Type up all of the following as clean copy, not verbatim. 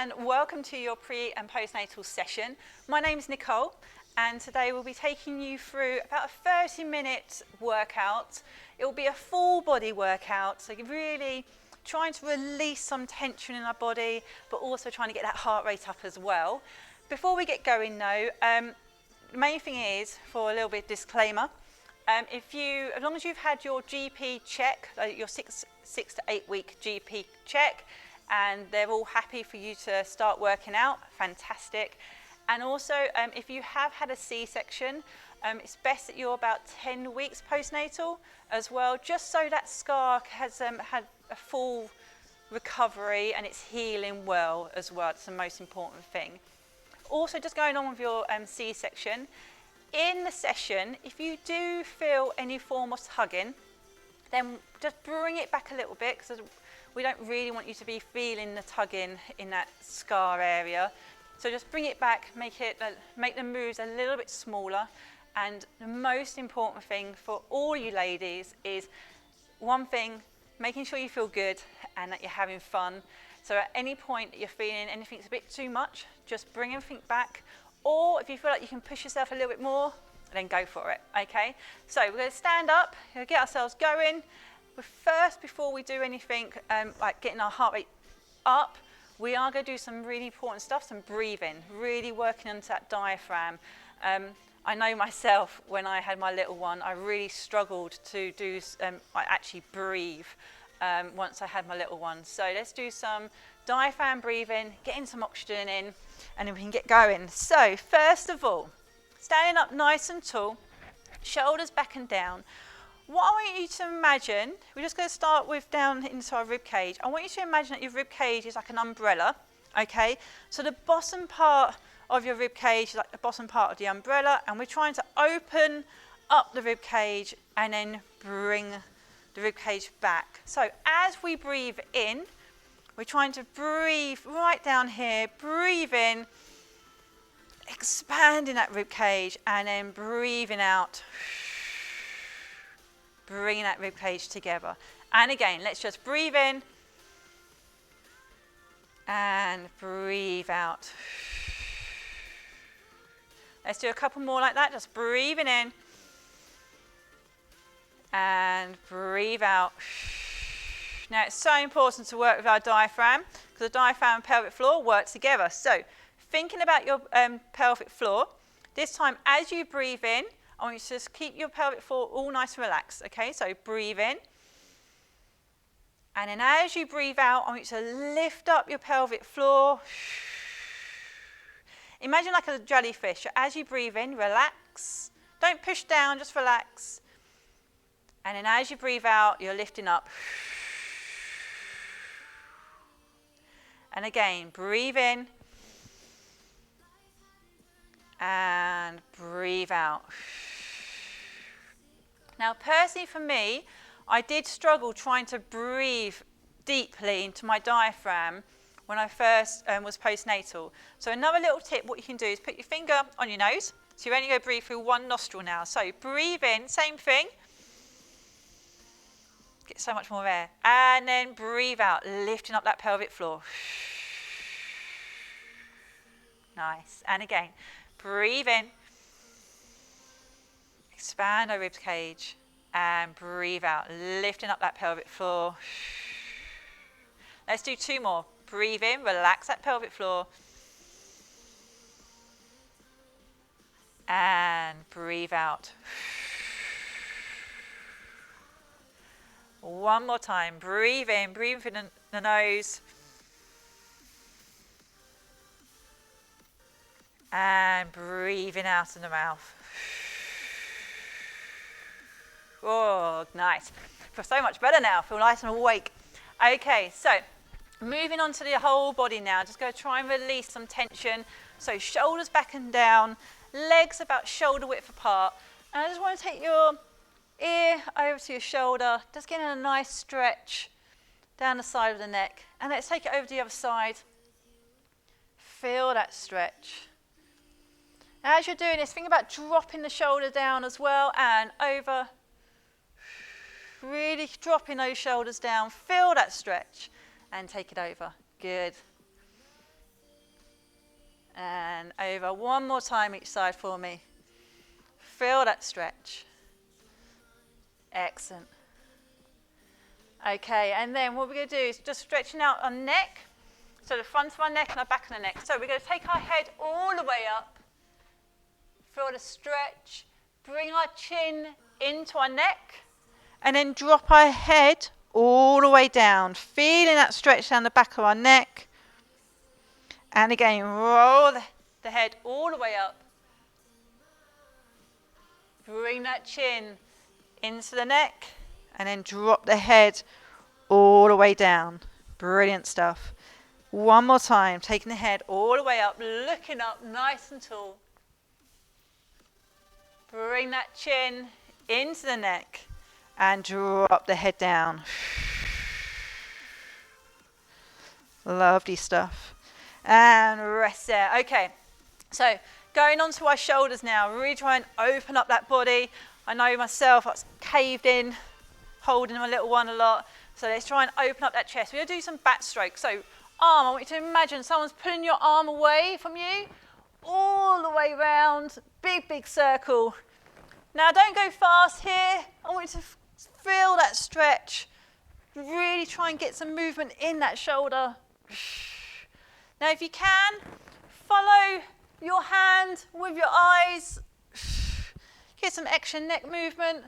and welcome to your pre and postnatal session. My name is Nicole, and today we'll be taking you through about a 30-minute workout. It will be a full body workout, so you're really trying to release some tension in our body, but also trying to get that heart rate up as well. Before we get going though, the main thing is, for a little bit of disclaimer, as long as you've had your GP check, your six to 8 week GP check, and they're all happy for you to start working out, fantastic. And also, if you have had a C-section, it's best that you're about 10 weeks postnatal as well, just so that scar has had a full recovery and it's healing well as well. It's the most important thing. Also, just going on with your C-section, in the session, if you do feel any form of tugging, then just bring it back a little bit, because we don't really want you to be feeling the tugging in that scar area. So just bring it back, make the moves a little bit smaller. And the most important thing for all you ladies is, one thing, making sure you feel good and that you're having fun. So at any point that you're feeling anything's a bit too much, just bring everything back. Or if you feel like you can push yourself a little bit more, then go for it, okay? So we're going to stand up, we're going to get ourselves going. But first, before we do anything like getting our heart rate up, we are going to do some really important stuff, some breathing, really working onto that diaphragm. I know myself, when I had my little one, I really struggled to do, actually breathe once I had my little one. So let's do some diaphragm breathing, getting some oxygen in, and then we can get going. So first of all, standing up nice and tall, shoulders back and down. What I want you to imagine, we're just going to start with down into our rib cage. I want you to imagine that your rib cage is like an umbrella, okay? So the bottom part of your rib cage is like the bottom part of the umbrella, and we're trying to open up the rib cage and then bring the rib cage back. So as we breathe in, we're trying to breathe right down here, breathe in, expanding that rib cage, and then breathing out, bringing that rib cage together. And again, let's just breathe in and breathe out. Let's do a couple more like that, just breathing in and breathe out. Now, it's so important to work with our diaphragm, because the diaphragm and pelvic floor work together. So thinking about your pelvic floor, this time as you breathe in, I want you to just keep your pelvic floor all nice and relaxed, okay? So breathe in. And then as you breathe out, I want you to lift up your pelvic floor. Imagine like a jellyfish. As you breathe in, relax. Don't push down, just relax. And then as you breathe out, you're lifting up. And again, breathe in. And breathe out. Now, personally for me, I did struggle trying to breathe deeply into my diaphragm when I first was postnatal. So another little tip, what you can do is put your finger on your nose. So you're only going to breathe through one nostril now. So breathe in, same thing. Get so much more air. And then breathe out, lifting up that pelvic floor. Nice. And again, breathe in. Expand our rib cage. And breathe out, lifting up that pelvic floor. Let's do two more. Breathe in, relax that pelvic floor. And breathe out. One more time. Breathe in through the nose. And breathing out in the mouth. Oh, nice. I feel so much better now. I feel nice and awake. Okay, so moving on to the whole body now. Just going to try and release some tension. So shoulders back and down, legs about shoulder width apart. And I just want to take your ear over to your shoulder, just getting a nice stretch down the side of the neck. And let's take it over to the other side. Feel that stretch. Now, as you're doing this, think about dropping the shoulder down as well and over. Really dropping those shoulders down. Feel that stretch and take it over. Good. And over. One more time each side for me. Feel that stretch. Excellent. Okay, and then what we're going to do is just stretching out our neck. So the front of our neck and our back of the neck. So we're going to take our head all the way up. Feel the stretch. Bring our chin into our neck. And then drop our head all the way down. Feeling that stretch down the back of our neck. And again, roll the head all the way up. Bring that chin into the neck. And then drop the head all the way down. Brilliant stuff. One more time, taking the head all the way up, looking up nice and tall. Bring that chin into the neck and drop the head down. Lovely stuff. And rest there. Okay, so going on to our shoulders now. Really try and open up that body. I know myself, I was caved in, holding my little one a lot. So let's try and open up that chest. We're going to do some back strokes. So arm, I want you to imagine someone's pulling your arm away from you, all the way round, big, big circle. Now don't go fast here. I want you to feel that stretch. Really try and get some movement in that shoulder. Now if you can, follow your hand with your eyes. Get some extra neck movement.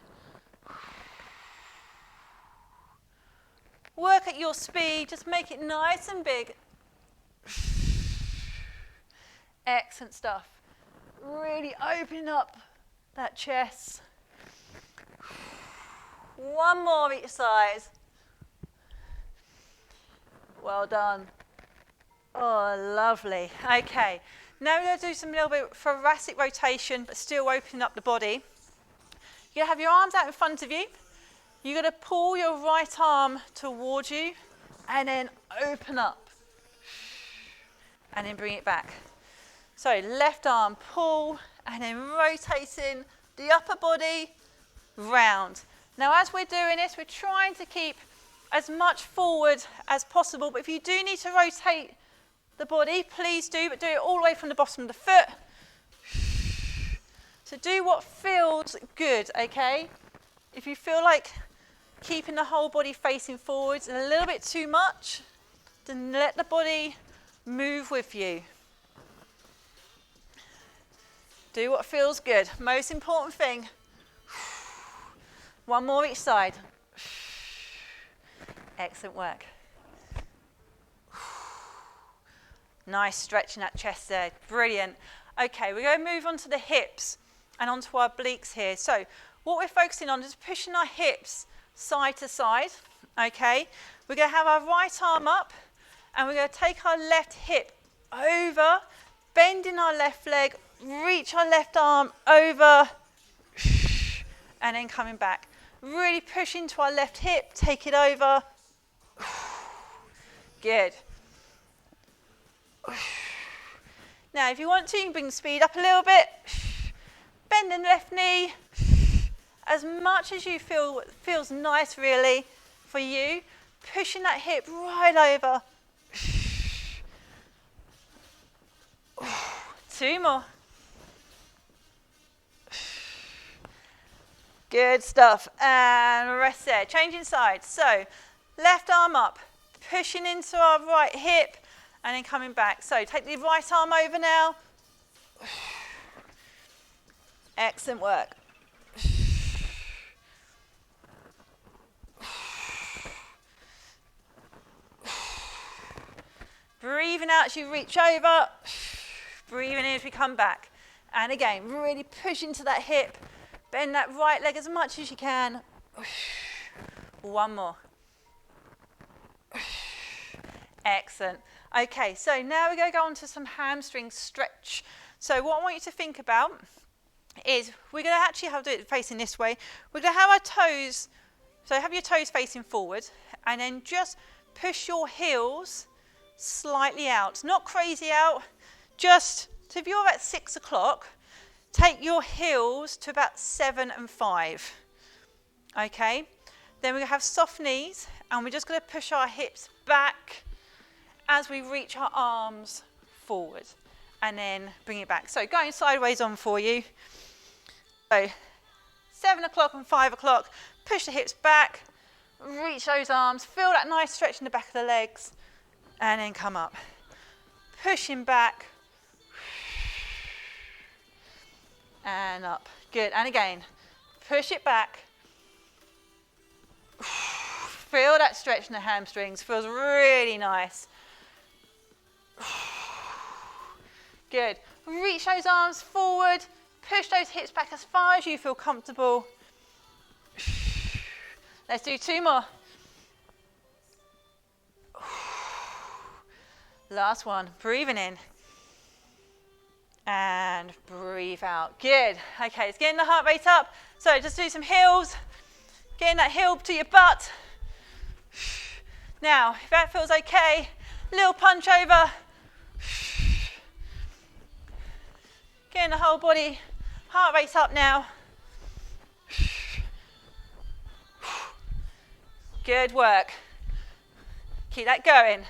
Work at your speed, just make it nice and big. Excellent stuff. Really open up that chest. One more each side. Well done. Oh, lovely. Okay, now we're going to do some little bit of thoracic rotation, but still opening up the body. You're going to have your arms out in front of you. You're going to pull your right arm towards you and then open up and then bring it back. So left arm pull and then rotating the upper body round. Now as we're doing this, we're trying to keep as much forward as possible, but if you do need to rotate the body, please do, but do it all the way from the bottom of the foot. So do what feels good, okay? If you feel like keeping the whole body facing forwards and a little bit too much, then let the body move with you. Do what feels good. Most important thing. One more each side. Excellent work. Nice stretch in that chest there. Brilliant. Okay, we're going to move on to the hips and onto our obliques here. So what we're focusing on is pushing our hips side to side, okay? We're going to have our right arm up and we're going to take our left hip over, bending our left leg, reach our left arm over, and then coming back. Really push into our left hip, take it over. Good. Now, if you want to, you can bring the speed up a little bit. Bend the left knee. As much as you feel feels nice, really, for you. Pushing that hip right over. 2 more. Good stuff. And rest there. Changing sides. So, left arm up. Pushing into our right hip. And then coming back. So, take the right arm over now. Excellent work. Breathing out as you reach over. Breathing in as we come back. And again, really push into that hip. Bend that right leg as much as you can. 1 more. Excellent. Okay, so now we're going to go on to some hamstring stretch. So what I want you to think about is we're going to actually have to do it facing this way. We're going to have our toes, so have your toes facing forward, and then just push your heels slightly out. Not crazy out, just, so if you're at 6 o'clock, take your heels to about 7 and 5. Okay, then we're going to have soft knees, and we're just going to push our hips back as we reach our arms forward. and then bring it back. So going sideways on for you. So 7 o'clock and 5 o'clock, push the hips back, reach those arms, feel that nice stretch in the back of the legs, and then come up. Pushing back, and up. Good, and again, push it back. Feel that stretch in the hamstrings, feels really nice. Good, reach those arms forward, push those hips back as far as you feel comfortable. Let's do 2 more. Last one, breathing in. And breathe out. Good. Okay, it's getting the heart rate up. So just do some heels. Getting that heel to your butt. Now, if that feels okay, little punch over. Getting the whole body, heart rate's up now. Good work. Keep that going.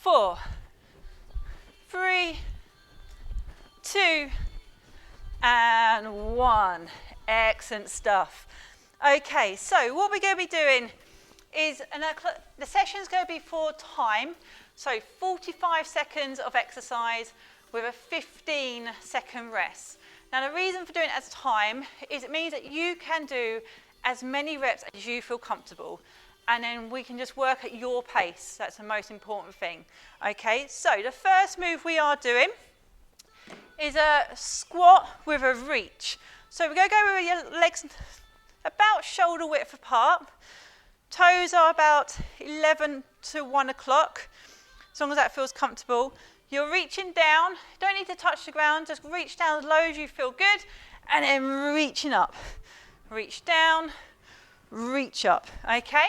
4, 3, 2, and 1. Excellent stuff. Okay, so what we're going to be doing is, the session's going to be for time, so 45 seconds of exercise with a 15-second rest. Now the reason for doing it as time is it means that you can do as many reps as you feel comfortable, and then we can just work at your pace. That's the most important thing. Okay, so the first move we are doing is a squat with a reach. So we're going to go with your legs about shoulder width apart. Toes are about 11 to 1 o'clock, as long as that feels comfortable. You're reaching down, don't need to touch the ground, just reach down as low as you feel good, and then reaching up. Reach down, reach up, okay?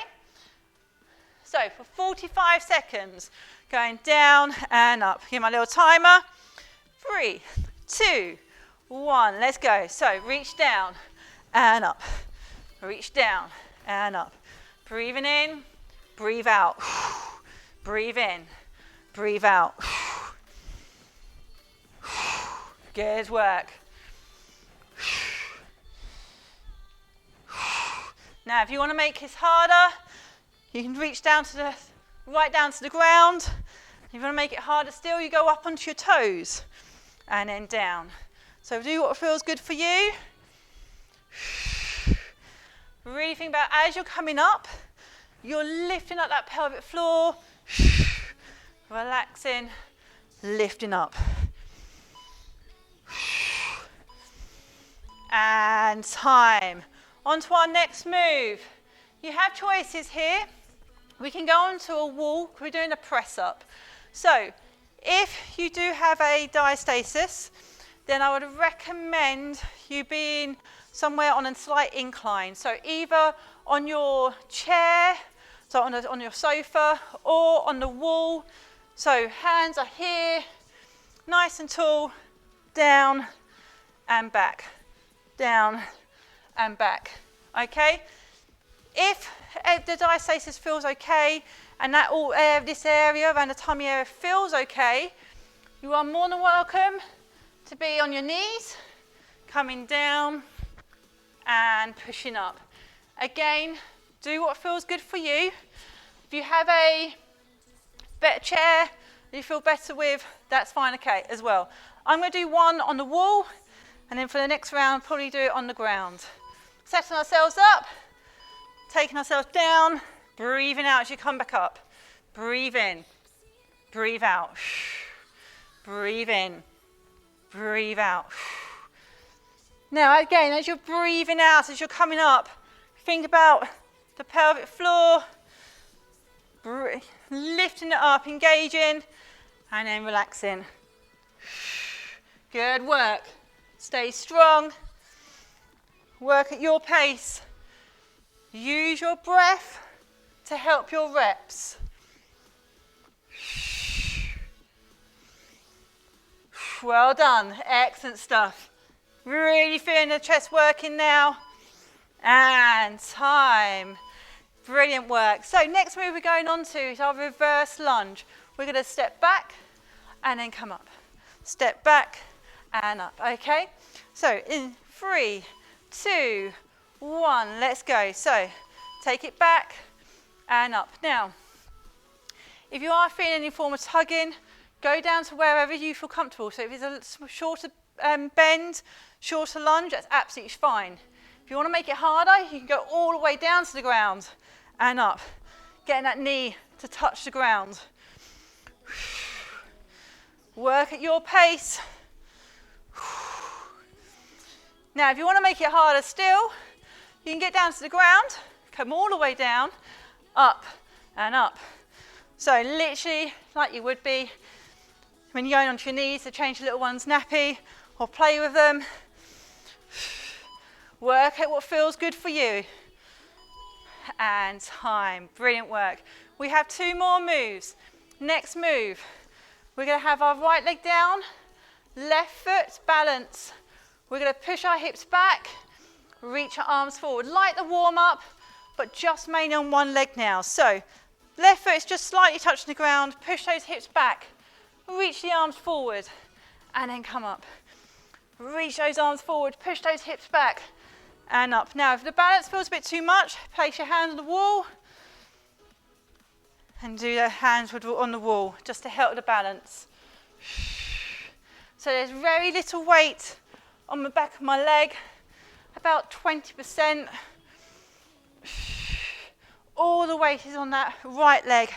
So for 45 seconds, going down and up. Give my little timer. 3, 2, 1, let's go. So reach down and up. Reach down and up. Breathing in, breathe out. Breathe in, breathe out. Good work. Now, if you want to make this harder, you can reach down to right down to the ground. If you want to make it harder still, you go up onto your toes and then down. So do what feels good for you. Really think about as you're coming up, you're lifting up that pelvic floor, relaxing, lifting up. And time. On to our next move. You have choices here. We can go onto a wall, we're doing a press up. So if you do have a diastasis, then I would recommend you being somewhere on a slight incline. So either on your chair, so on your sofa, or on the wall. So hands are here, nice and tall, down and back, down and back, okay? If the diastasis feels okay, and that this area around the tummy area feels okay, you are more than welcome to be on your knees, coming down and pushing up. Again, do what feels good for you. If you have a better chair you feel better with, that's fine, okay, as well. I'm going to do one on the wall, and then for the next round, probably do it on the ground. Setting ourselves up, taking ourselves down, breathing out as you come back up. Breathe in, breathe out. Breathe in, breathe out. Now again, as you're breathing out, as you're coming up, think about the pelvic floor, lifting it up, engaging, and then relaxing. Good work. Stay strong. Work at your pace. Use your breath to help your reps. Well done. Excellent stuff. Really feeling the chest working now. And time. Brilliant work. So next move we're going on to is our reverse lunge. We're going to step back and then come up. Step back and up, okay? So in 3, 2, 1, let's go. So take it back and up. Now, if you are feeling any form of tugging, go down to wherever you feel comfortable. So if it's a shorter bend, shorter lunge, that's absolutely fine. If you want to make it harder, you can go all the way down to the ground and up. Getting that knee to touch the ground. Work at your pace. Now, if you want to make it harder still, you can get down to the ground, come all the way down, up and up. So literally like you would be when you're going onto your knees to change your little one's nappy or play with them. Work at what feels good for you. And time. Brilliant work. We have 2 more moves. Next move, we're going to have our right leg down, left foot balance. We're going to push our hips back, reach our arms forward. Like the warm up, but just mainly on one leg now. So left foot is just slightly touching the ground. Push those hips back, reach the arms forward, and then come up. Reach those arms forward, push those hips back, and up. Now, if the balance feels a bit too much, place your hands on the wall and do the hands on the wall just to help the balance. So there's very little weight on the back of my leg, about 20%. All the weight is on that right leg.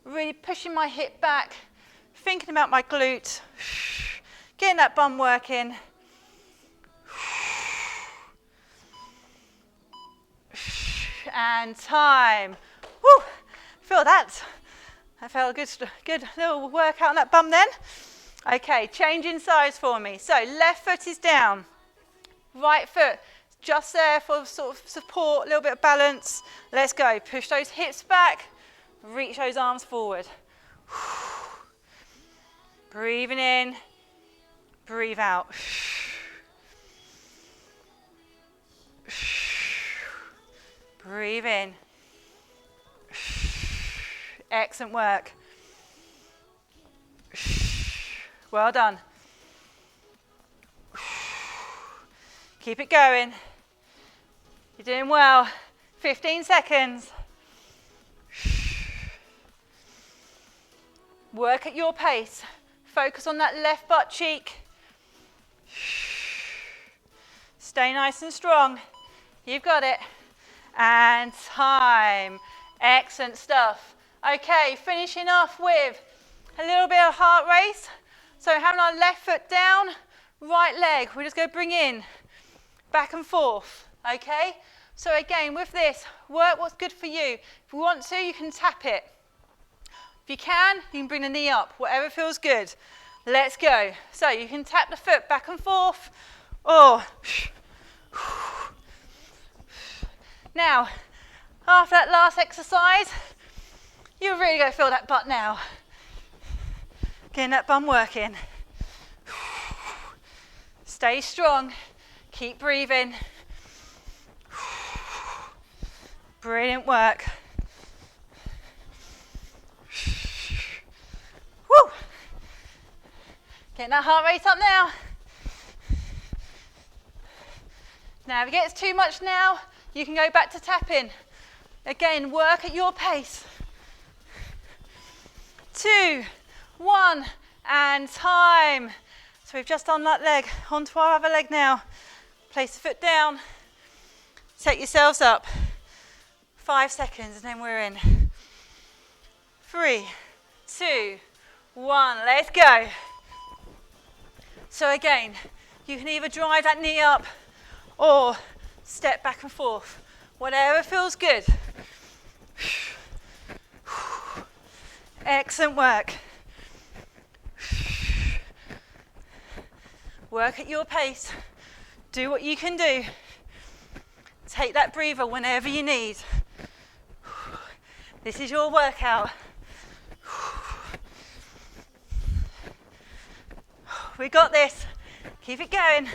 Really pushing my hip back, thinking about my glute, getting that bum working. And time. Woo! Feel that. I felt a good little workout on that bum then. Okay, changing sides for me. So left foot is down. Right foot just there for sort of support, a little bit of balance. Let's go. Push those hips back. Reach those arms forward. Breathing in. Breathe out. Breathe in. Excellent work. Well done. Keep it going. You're doing well. 15 seconds. Work at your pace. Focus on that left butt cheek. Stay nice and strong. You've got it. And time. Excellent stuff. Okay, finishing off with a little bit of heart race. So having our left foot down, right leg, we're just going to bring in, back and forth, okay? So again, with this, work what's good for you. If you want to, you can tap it. If you can bring the knee up, whatever feels good. Let's go. So you can tap the foot back and forth, or now, after that last exercise, you're really going to feel that butt now. Getting that bum working. Stay strong. Keep breathing. Brilliant work. Woo! Getting that heart rate up now. Now, if it gets too much now, you can go back to tapping. Again, work at your pace. 2, 1, and time. So we've just done that leg. Onto our other leg now. Place the foot down. Set yourselves up. 5 seconds, and then we're in. 3, 2, 1. Let's go. So again, you can either drive that knee up or step back and forth. Whatever feels good. Excellent work. Work at your pace. Do what you can do. Take that breather whenever you need. This is your workout. We got this. Keep it going.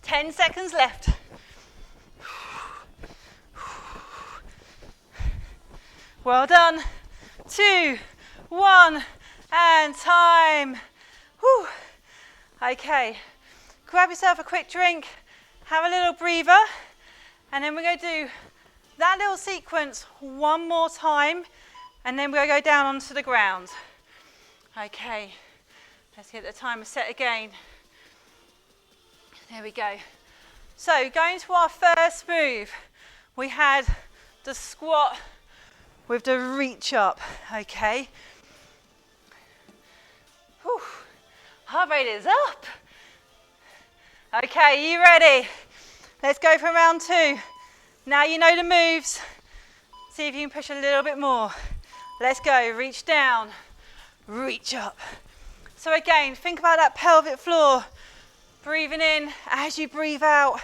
10 seconds left. Well done. 2, 1, and time. Whew. Okay, grab yourself a quick drink, have a little breather, and then we're going to do that little sequence one more time, and then we're going to go down onto the ground. Okay, let's get the timer set again. There we go. So going to our first move, we had the squat with the reach up, okay. Whew. Heart rate is up. Okay, you ready? Let's go for round two. Now you know the moves. See if you can push a little bit more. Let's go, reach down, reach up. So again, think about that pelvic floor. Breathing in, as you breathe out,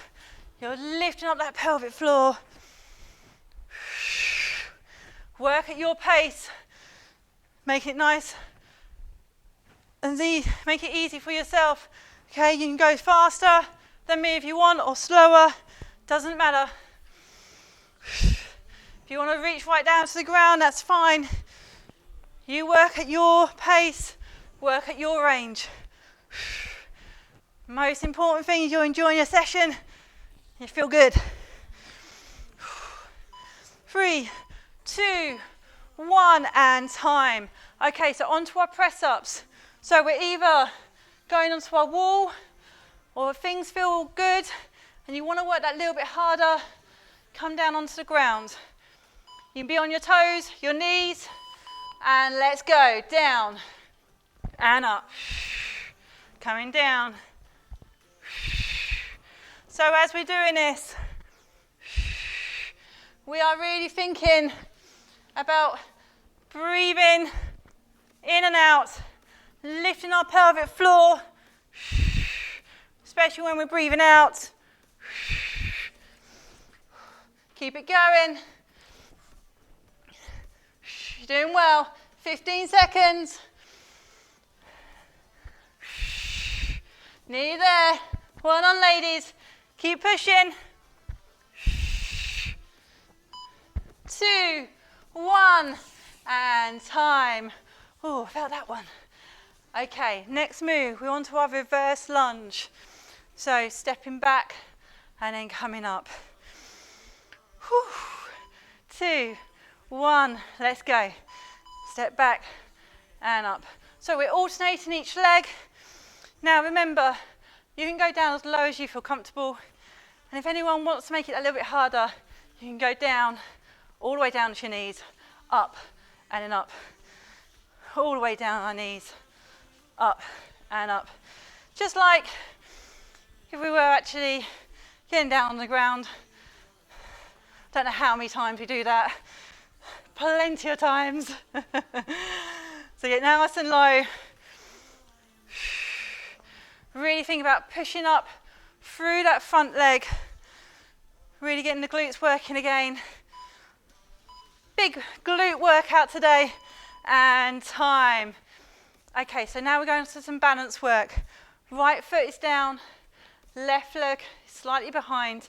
you're lifting up that pelvic floor. Work at your pace. Make it nice and make it easy for yourself. Okay, you can go faster than me if you want, or slower, doesn't matter. If you want to reach right down to the ground, that's fine. You work at your pace, work at your range. Most important thing is you're enjoying your session, you feel good. 3, 2, 1, and time. Okay, so onto our press ups. So we're either going onto our wall, or if things feel good and you want to work that little bit harder, come down onto the ground. You can be on your toes, your knees, and let's go. Down and up. Coming down. So as we're doing this, we are really thinking about breathing in and out, lifting our pelvic floor, especially when we're breathing out. Keep it going. You're doing well. 15 seconds. Nearly there. Well done, ladies. Keep pushing. 2, 1, and time. Oh, I felt that one. Okay, next move. We're on to our reverse lunge. So stepping back and then coming up. 2, 1, let's go. Step back and up. So we're alternating each leg. Now remember, you can go down as low as you feel comfortable. And if anyone wants to make it a little bit harder, you can go down, all the way down to your knees, up and then up. All the way down our knees, up and up. Just like if we were actually getting down on the ground. Don't know how many times we do that. Plenty of times. So get nice and low. Really think about pushing up through that front leg. Really getting the glutes working again. Big glute workout today. And time. Okay, so now we're going to some balance work. Right foot is down, left leg slightly behind,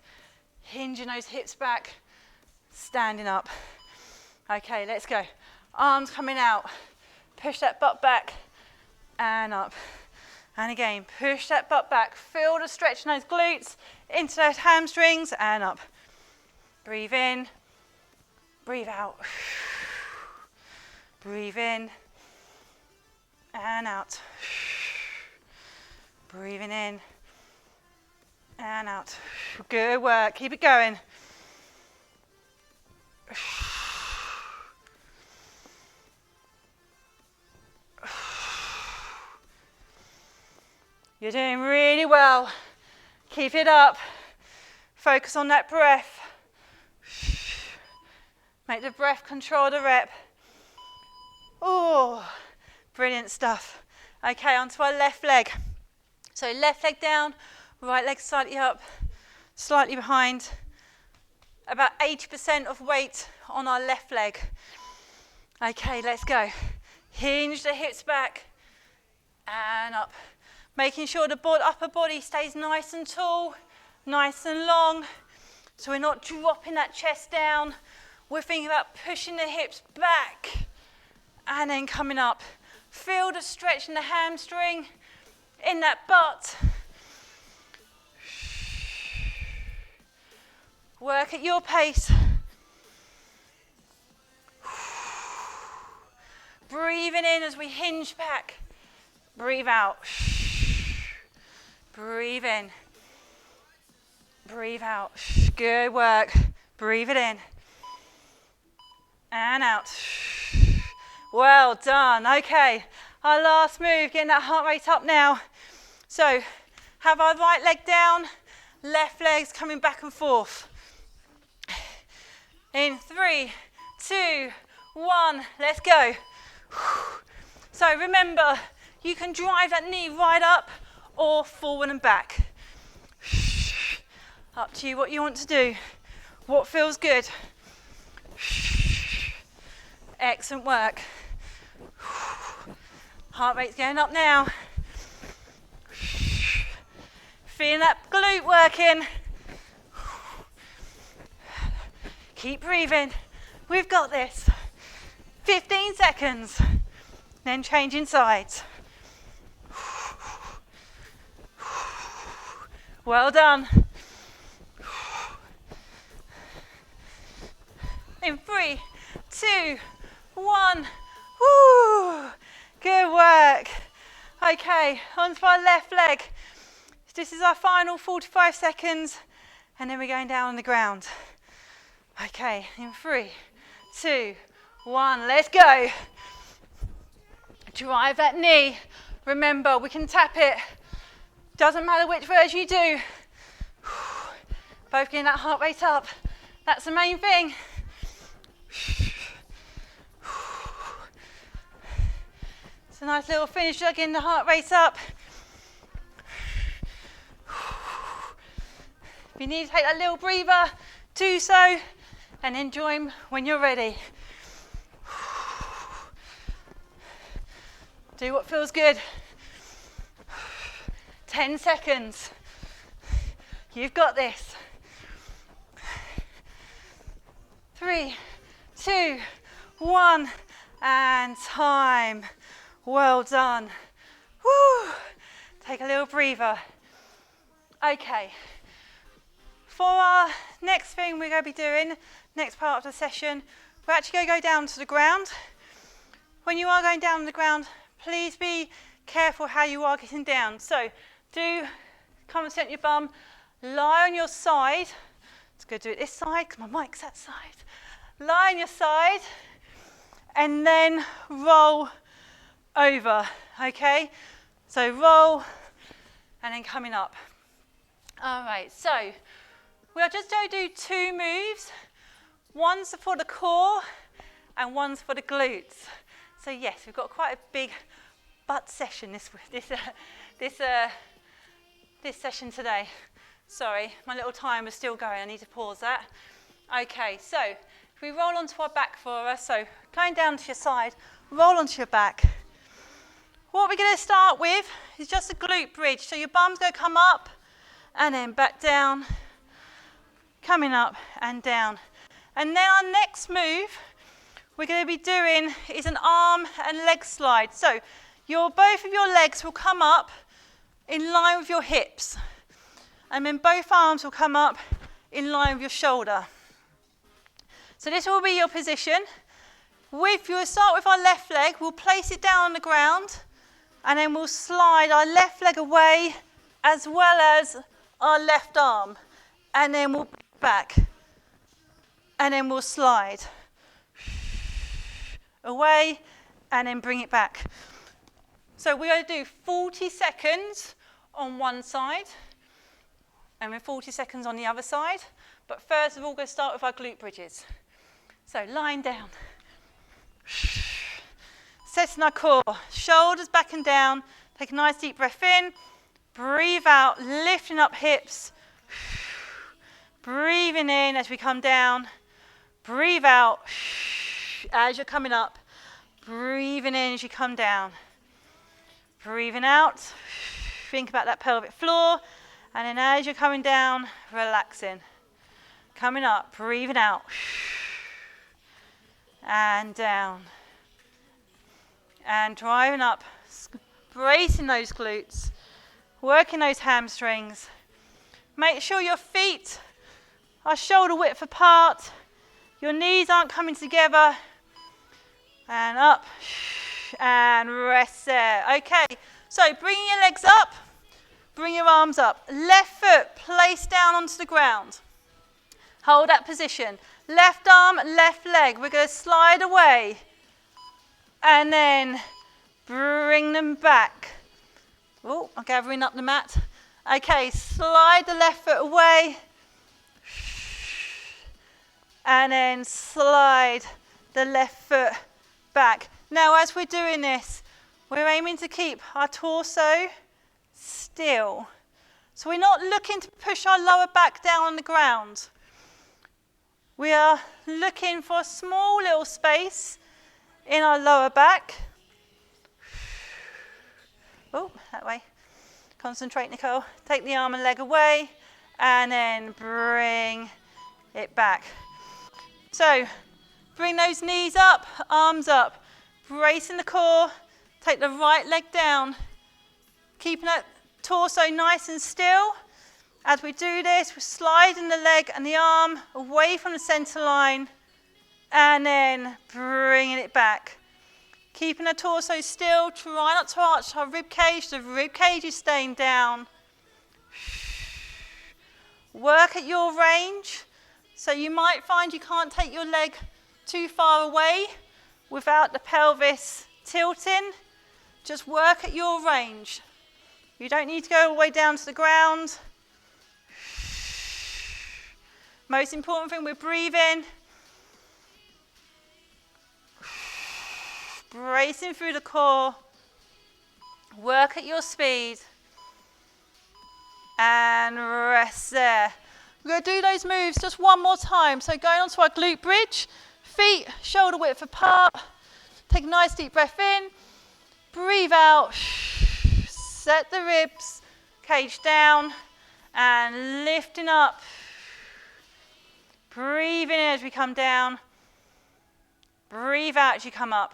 hinging those hips back, standing up. Okay, let's go. Arms coming out. Push that butt back and up. And again, push that butt back. Feel the stretch in those glutes, into those hamstrings and up. Breathe in, breathe out. Breathe in and out. Breathing in and out. Good work. Keep it going. You're doing really well. Keep it up. Focus on that breath. Make the breath control the rep. Oh, brilliant stuff. Okay, onto our left leg. So left leg down, right leg slightly up, slightly behind. About 80% of weight on our left leg. Okay, let's go. Hinge the hips back and up. Making sure the upper body stays nice and tall, nice and long. So we're not dropping that chest down. We're thinking about pushing the hips back and then coming up. Feel the stretch in the hamstring, in that butt. Work at your pace. Breathing in as we hinge back. Breathe out. Breathe in. Breathe out. Good work. Breathe it in. And out. Well done. Okay, our last move, getting that heart rate up now. So, have our right leg down, left leg's coming back and forth. In 3, 2, 1, let's go. So remember, you can drive that knee right up or forward and back. Up to you what you want to do, what feels good. Excellent work. Heart rate's going up now. Feeling that glute working. Keep breathing. We've got this. 15 seconds. Then changing sides. Well done. In 3, 2, 1. Woo! Good work. Okay, onto our left leg. This is our final 45 seconds, and then we're going down on the ground. Okay, in 3, 2, 1, let's go. Drive that knee. Remember, we can tap it. Doesn't matter which version you do. Both getting that heart rate up. That's the main thing. It's a nice little finish, getting the heart rate up. If you need to take that little breather, do so, and then join when you're ready. Do what feels good. 10 seconds. You've got this. 3, 2, 1, and time. Well done. Woo! Take a little breather. Okay. For our next thing we're going to be doing, next part of the session, we're actually going to go down to the ground. When you are going down on the ground, please be careful how you are getting down. So do come and sit on your bum, lie on your side. It's good to do it this side because my mic's that side. Lie on your side and then roll over, okay? So roll and then coming up. All right, so we are just going to do 2 moves. One's for the core and one's for the glutes. So yes, we've got quite a big butt session this session today. Sorry, my little timer's still going. I need to pause that. Okay, so if we roll onto our back for us, so going down to your side, roll onto your back. What we're going to start with is just a glute bridge. So your bum's going to come up and then back down, coming up and down. And then our next move we're going to be doing is an arm and leg slide. So both of your legs will come up in line with your hips. And then both arms will come up in line with your shoulder. So this will be your position. We'll start with our left leg. We'll place it down on the ground. And then we'll slide our left leg away as well as our left arm. And then we'll back. And then we'll slide. Away and then bring it back. So we're going to do 40 seconds on one side and then 40 seconds on the other side. But first of all, we're going to start with our glute bridges. So lying down. Setting our core. Shoulders back and down. Take a nice deep breath in. Breathe out, lifting up hips. Breathing in as we come down. Breathe out as you're coming up. Breathing in as you come down. Breathing out. Think about that pelvic floor. And then as you're coming down, relaxing. Coming up, breathing out. And down. and driving up, bracing those glutes, working those hamstrings. Make sure your feet are shoulder width apart, your knees aren't coming together, and up, and rest there. Okay, so bringing your legs up, bring your arms up. Left foot placed down onto the ground. Hold that position. Left arm, left leg. We're going to slide away and then bring them back. Oh, I'm gathering up the mat. Okay, slide the left foot away and then slide the left foot back. Now, as we're doing this, we're aiming to keep our torso still. So we're not looking to push our lower back down on the ground. We are looking for a small little space in our lower back. Oh, that way. Concentrate, Nicole. Take the arm and leg away and then bring it back. So, bring those knees up, arms up, bracing the core. Take the right leg down, keeping that torso nice and still. As we do this, we're sliding the leg and the arm away from the center line and then bringing it back. Keeping the torso still, try not to arch our rib cage. The rib cage is staying down. Work at your range. So you might find you can't take your leg too far away without the pelvis tilting. Just work at your range. You don't need to go all the way down to the ground. Most important thing, we're breathing. Bracing through the core. Work at your speed. And rest there. We're going to do those moves just one more time. So going onto our glute bridge. Feet shoulder width apart. Take a nice deep breath in. Breathe out. Set the ribs. Cage down. And lifting up. Breathe in as we come down. Breathe out as you come up.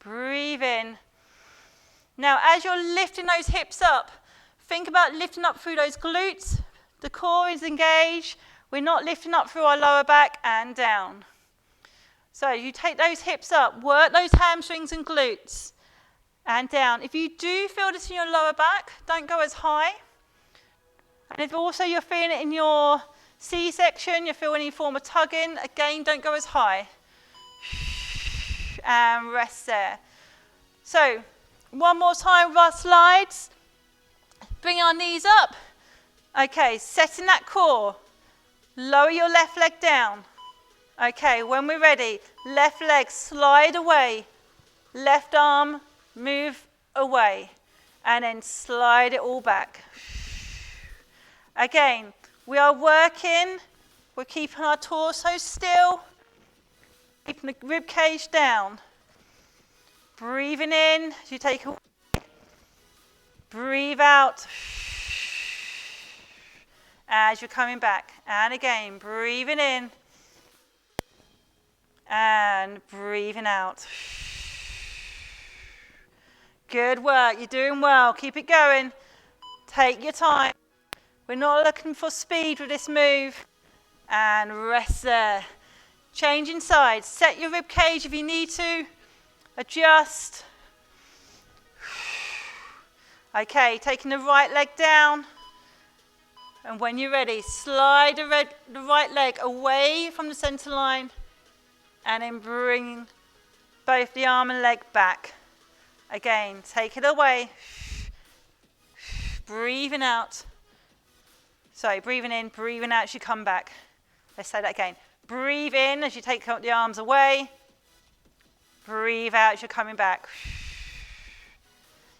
Breathe in. Now, as you're lifting those hips up, think about lifting up through those glutes. The core is engaged. We're not lifting up through our lower back and down. So you take those hips up, work those hamstrings and glutes, and down. If you do feel this in your lower back, don't go as high. And if also you're feeling it in your C-section, you're feeling any form of tugging, again, don't go as high. And rest there. So, one more time with our slides. Bring our knees up. Okay, setting that core. Lower your left leg down. Okay, when we're ready, left leg slide away. Left arm move away. And then slide it all back. Again, we are working, we're keeping our torso still, keeping the rib cage down. Breathing in as you take a breath. Breathe out as you're coming back. And again, breathing in and breathing out. Good work, you're doing well. Keep it going. Take your time. We're not looking for speed with this move. And rest there. Changing sides. Set your rib cage if you need to. Adjust. Okay, taking the right leg down. And when you're ready, slide the right leg away from the center line. And then bring both the arm and leg back. Again, take it away. Breathing out. Sorry, breathing in, breathing out as you come back. Let's say that again. Breathe in as you take the arms away. Breathe out as you're coming back.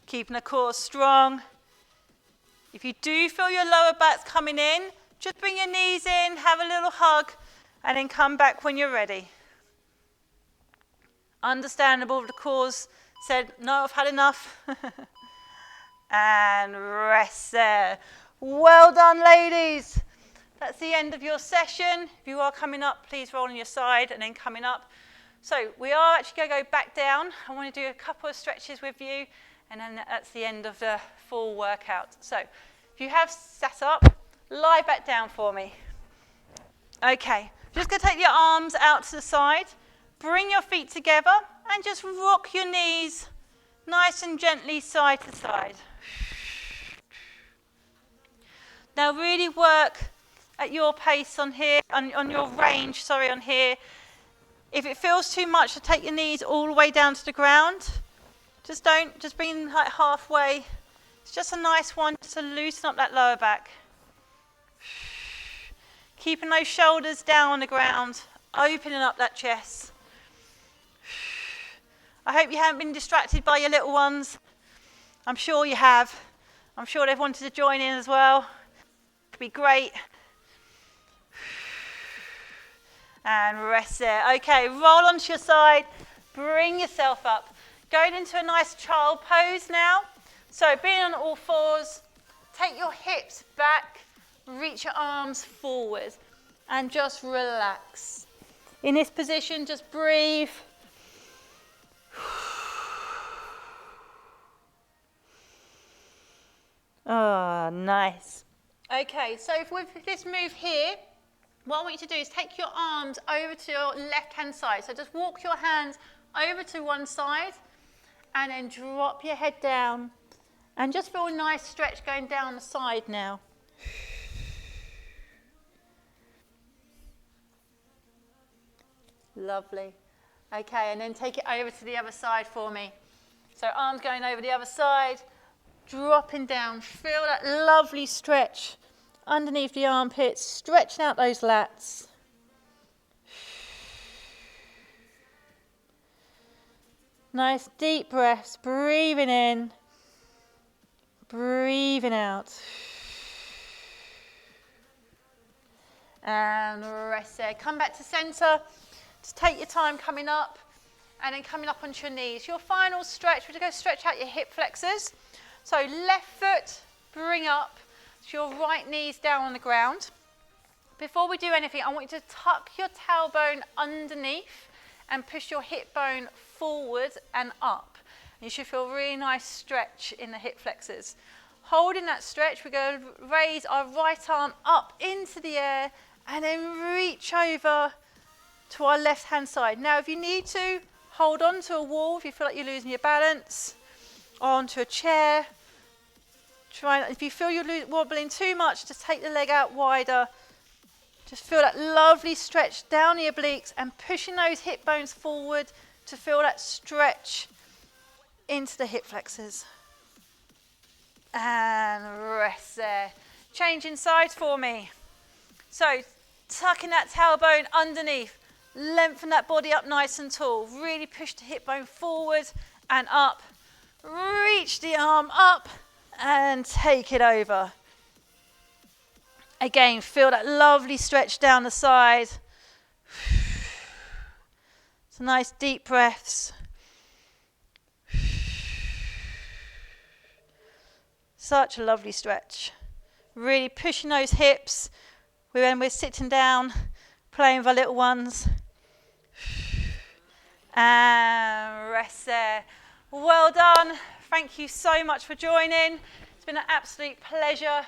Keeping the core strong. If you do feel your lower back's coming in, just bring your knees in, have a little hug, and then come back when you're ready. Understandable, the core's said, no, I've had enough. And rest there. Well done, ladies. That's the end of your session. If you are coming up, please roll on your side and then coming up. So we are actually going to go back down. I want to do a couple of stretches with you, and then that's the end of the full workout. So if you have sat up, lie back down for me. Okay, just going to take your arms out to the side, bring your feet together, and just rock your knees nice and gently side to side. Now really work at your pace on here, on your range, on here. If it feels too much to take your knees all the way down to the ground, just bring like halfway. It's just a nice one just to loosen up that lower back. Keeping those shoulders down on the ground, opening up that chest. I hope you haven't been distracted by your little ones. I'm sure you have. I'm sure they've wanted to join in as well. It'd be great. And rest there. Okay, roll onto your side. Bring yourself up. Going into a nice child pose now. So being on all fours, take your hips back, reach your arms forward, and just relax. In this position, just breathe. Oh, nice. Okay, so with this move here, what I want you to do is take your arms over to your left-hand side. So just walk your hands over to one side and then drop your head down. And just feel a nice stretch going down the side now. Lovely. Okay, and then take it over to the other side for me. So arms going over the other side, dropping down. Feel that lovely stretch underneath the armpits, stretching out those lats. Nice deep breaths, breathing in, breathing out. And rest there. Come back to center. Just take your time coming up and then coming up onto your knees. Your final stretch, we're going to go stretch out your hip flexors. So left foot, bring up. So your right knee's down on the ground. Before we do anything, I want you to tuck your tailbone underneath and push your hip bone forward and up. You should feel a really nice stretch in the hip flexors. Holding that stretch, we're going to raise our right arm up into the air and then reach over to our left-hand side. Now, if you need to, hold on to a wall if you feel like you're losing your balance, or onto a chair. If you feel you're wobbling too much, just take the leg out wider. Just feel that lovely stretch down the obliques and pushing those hip bones forward to feel that stretch into the hip flexors. And rest there. Changing sides for me. So tucking that tailbone underneath. Lengthen that body up nice and tall. Really push the hip bone forward and up. Reach the arm up and take it over. Again, feel that lovely stretch down the side. Some nice deep breaths. Such a lovely stretch. Really pushing those hips when we're sitting down, playing with our little ones. And rest there. Well done. Thank you so much for joining. It's been an absolute pleasure.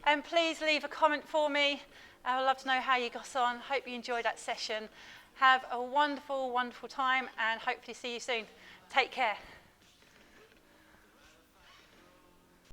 And please leave a comment for me. I would love to know how you got on. Hope you enjoyed that session. Have a wonderful, wonderful time and hopefully see you soon. Take care.